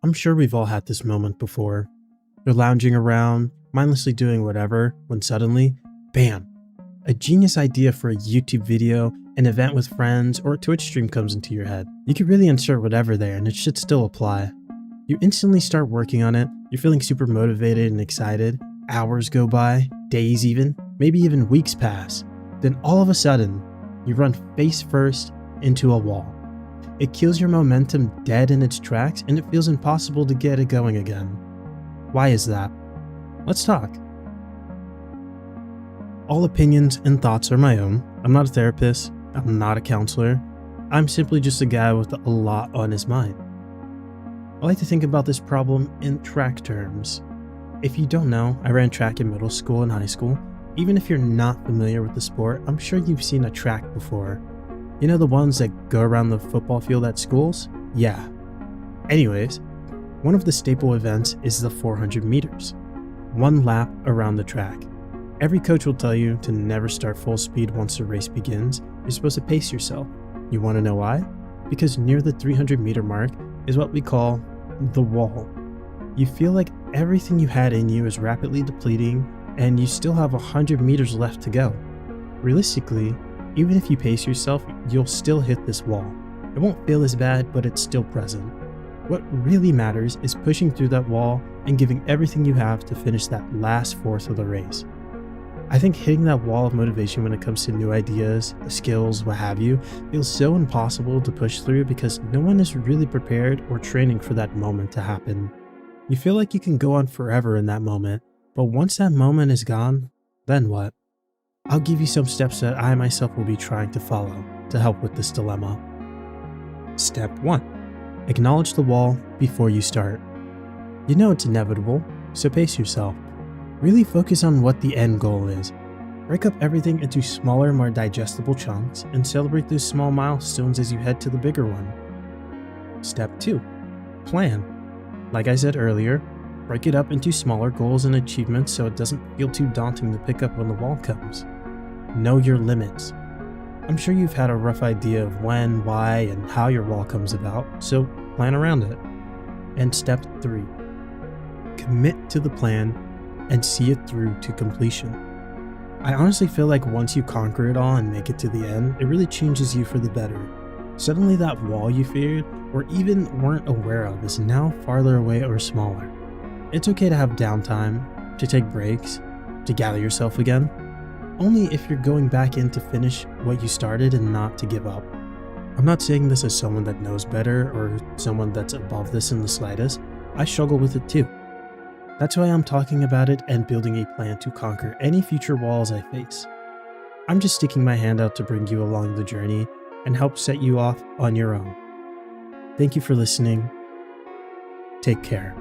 I'm sure we've all had this moment before. You're lounging around, mindlessly doing whatever, when suddenly, bam, a genius idea for a YouTube video, an event with friends, or a Twitch stream comes into your head. You could really insert whatever there and it should still apply. You instantly start working on it, you're feeling super motivated and excited, hours go by, days even, maybe even weeks pass. Then all of a sudden, you run face first into a wall. It kills your momentum dead in its tracks and it feels impossible to get it going again. Why is that? Let's talk. All opinions and thoughts are my own. I'm not a therapist. I'm not a counselor. I'm simply just a guy with a lot on his mind. I like to think about this problem in track terms. If you don't know, I ran track in middle school and high school. Even if you're not familiar with the sport, I'm sure you've seen a track before. You know the ones that go around the football field at schools? Yeah. Anyways, one of the staple events is the 400 meters. One lap around the track. Every coach will tell you to never start full speed once the race begins. You're supposed to pace yourself. You want to know why? Because near the 300 meter mark is what we call the wall. You feel like everything you had in you is rapidly depleting and you still have 100 meters left to go. Realistically, even if you pace yourself, you'll still hit this wall. It won't feel as bad, but it's still present. What really matters is pushing through that wall and giving everything you have to finish that last fourth of the race. I think hitting that wall of motivation when it comes to new ideas, skills, what have you, feels so impossible to push through because no one is really prepared or training for that moment to happen. You feel like you can go on forever in that moment, but once that moment is gone, then what? I'll give you some steps that I myself will be trying to follow to help with this dilemma. Step 1. Acknowledge the wall before you start. You know it's inevitable, so pace yourself. Really focus on what the end goal is. Break up everything into smaller, more digestible chunks and celebrate those small milestones as you head to the bigger one. Step 2. Plan. Like I said earlier, break it up into smaller goals and achievements so it doesn't feel too daunting to pick up when the wall comes. Know your limits. I'm sure you've had a rough idea of when, why, and how your wall comes about, so plan around it. And step 3. Commit to the plan and see it through to completion. I honestly feel like once you conquer it all and make it to the end, it really changes you for the better. Suddenly that wall you feared or even weren't aware of is now farther away or smaller. It's okay to have downtime, to take breaks, to gather yourself again. Only if you're going back in to finish what you started and not to give up. I'm not saying this as someone that knows better or someone that's above this in the slightest. I struggle with it too. That's why I'm talking about it and building a plan to conquer any future walls I face. I'm just sticking my hand out to bring you along the journey and help set you off on your own. Thank you for listening. Take care.